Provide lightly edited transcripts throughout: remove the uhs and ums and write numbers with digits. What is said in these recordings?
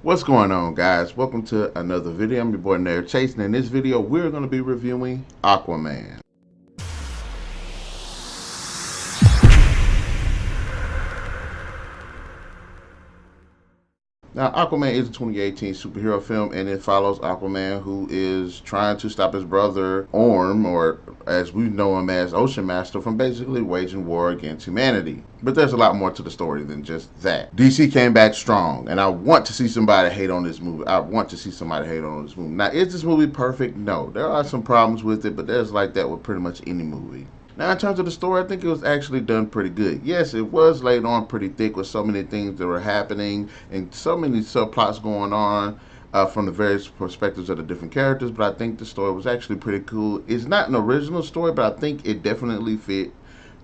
What's going on, guys? Welcome to another video. I'm your boy Narik Chase, and in this video we're going to be reviewing Aquaman. Now, Aquaman is a 2018 superhero film, and it follows Aquaman, who is trying to stop his brother Orm, or as we know him as Ocean Master, from basically waging war against humanity. But there's a lot more to the story than just that. DC came back strong, and I want to see somebody hate on this movie. Now, is this movie perfect? No. There are some problems with it, but there's like that with pretty much any movie. Now, in terms of the story, I think it was actually done pretty good. Yes, it was laid on pretty thick with so many things that were happening and so many subplots going on from the various perspectives of the different characters, but I think the story was actually pretty cool. It's not an original story, but I think it definitely fit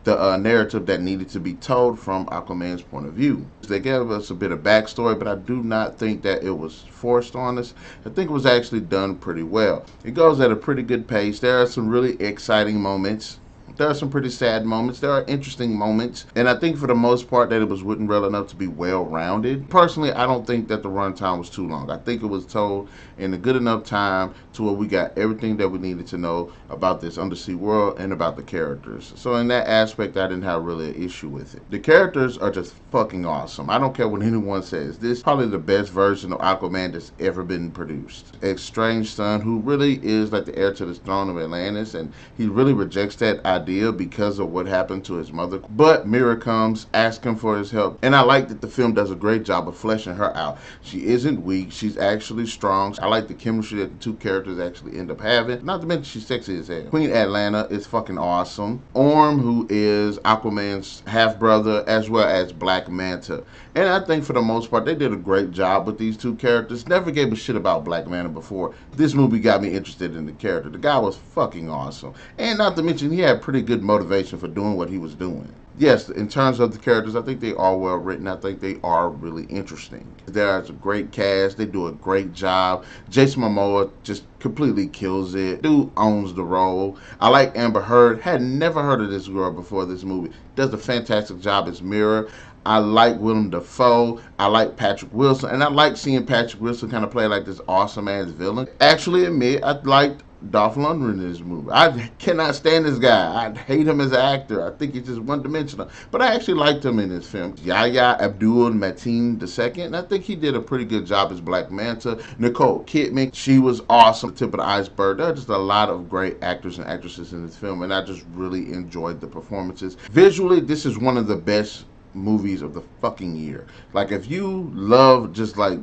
the narrative that needed to be told from Aquaman's point of view. They gave us a bit of backstory, but I do not think that it was forced on us. I think it was actually done pretty well. It goes at a pretty good pace. There are some really exciting moments. There are some pretty sad moments. There are interesting moments. And I think for the most part that it was written well enough to be well-rounded. Personally, I don't think that the runtime was too long. I think it was told in a good enough time to where we got everything that we needed to know about this undersea world and about the characters. So in that aspect, I didn't have really an issue with it. The characters are just fucking awesome. I don't care what anyone says. This is probably the best version of Aquaman that's ever been produced. Estranged son, who really is like the heir to the throne of Atlantis, and he really rejects that idea because of what happened to his mother. But Mira comes asking for his help, and I like that the film does a great job of fleshing her out. She isn't weak, she's actually strong. I like the chemistry that the two characters actually end up having. Not to mention she's sexy as hell. Queen Atlanta is fucking awesome. Orm, who is Aquaman's half-brother, as well as Black Manta. And I think for the most part they did a great job with these two characters. Never gave a shit about Black Manta before. This movie got me interested in the character. The guy was fucking awesome. And not to mention he had pretty good motivation for doing what he was doing. Yes, in terms of the characters, I think they are well written. I think they are really interesting. There's a great cast. They do a great job. Jason Momoa just completely kills it. Dude owns the role. I like Amber Heard. Had never heard of this girl before this movie. Does a fantastic job as Mira. I like Willem Dafoe. I like Patrick Wilson. And I like seeing Patrick Wilson kind of play like this awesome-ass villain. Actually admit, I liked Dolph Lundgren in this movie. I cannot stand this guy. I hate him as an actor. I think he's just one-dimensional. But I actually liked him in this film. Yahya Abdul-Mateen II, and I think he did a pretty good job as Black Manta. Nichole Kidman, she was awesome. Tip of the iceberg. There are just a lot of great actors and actresses in this film, and I just really enjoyed the performances. Visually, this is one of the best movies of the fucking year. Like, if you love just like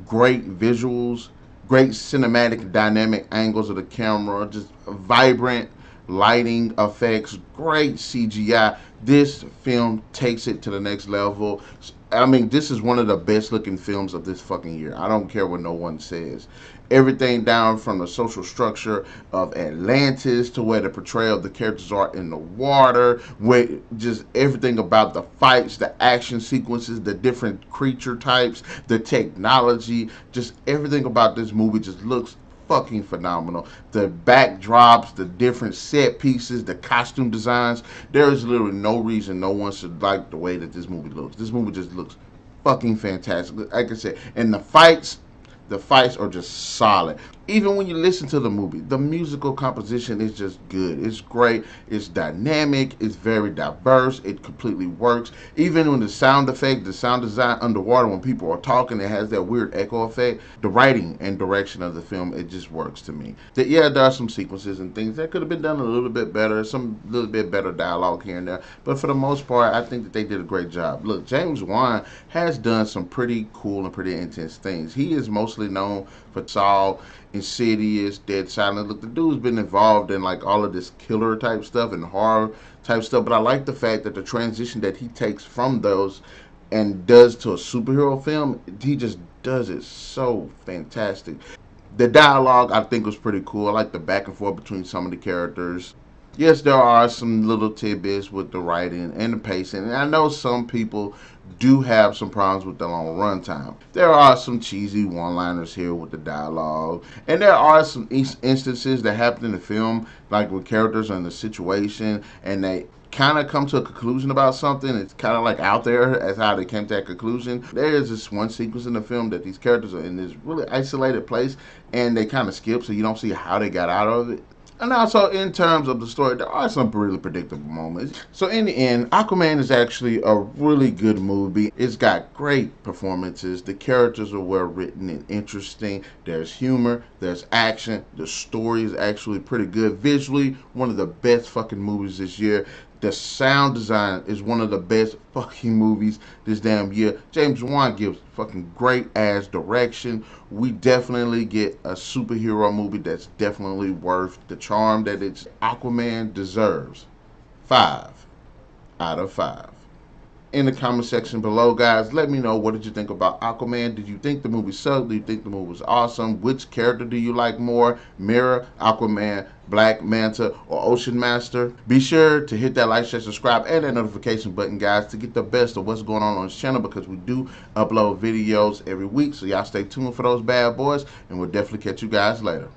great visuals, great cinematic dynamic angles of the camera, just vibrant lighting effects, great CGI, this film takes it to the next level. I mean, this is one of the best looking films of this fucking year. I don't care what no one says. Everything down from the social structure of Atlantis to where the portrayal of the characters are in the water, where just everything about the fights, the action sequences, the different creature types, the technology, just everything about this movie just looks fucking phenomenal. The backdrops, the different set pieces, the costume designs. There is literally no reason no one should like the way that this movie looks. This movie just looks fucking fantastic. Like I said, and the fights are just solid. Even when you listen to the movie, the musical composition is just good. It's great. It's dynamic. It's very diverse. It completely works. Even when the sound effect, the sound design underwater, when people are talking, it has that weird echo effect. The writing and direction of the film, it just works to me. Yeah, there are some sequences and things that could have been done a little bit better. Some little bit better dialogue here and there. But for the most part, I think that they did a great job. Look, James Wan has done some pretty cool and pretty intense things. He is mostly known for Saul, Insidious, Dead Silent. Look, the dude's been involved in like all of this killer type stuff and horror type stuff, but I like the fact that the transition that he takes from those and does to a superhero film, he just does it so fantastic. The dialogue I think was pretty cool. I like the back and forth between some of the characters. Yes, there are some little tidbits with the writing and the pacing, and I know some people do have some problems with the long runtime. There are some cheesy one-liners here with the dialogue, and there are some instances that happen in the film, like with characters are in the situation, and they kind of come to a conclusion about something. It's kind of like out there as how they came to that conclusion. There is this one sequence in the film that these characters are in this really isolated place, and they kind of skip, so you don't see how they got out of it. And also, in terms of the story, there are some really predictable moments. So in the end, Aquaman is actually a really good movie. It's got great performances. The characters are well written and interesting. There's humor, there's action. The story is actually pretty good. Visually, one of the best fucking movies this year. The sound design is one of the best fucking movies this damn year. James Wan gives fucking great ass direction. We definitely get a superhero movie that's definitely worth the charm that its Aquaman deserves. 5 out of 5. In the comment section below, guys, let me know, what did you think about Aquaman? Did you think the movie sucked? Do you think the movie was awesome? Which character do you like more? Mera, Aquaman, Black Manta, or Ocean Master? Be sure to hit that like, share, subscribe, and that notification button, guys, to get the best of what's going on this channel, because we do upload videos every week. So y'all stay tuned for those bad boys, and we'll definitely catch you guys later.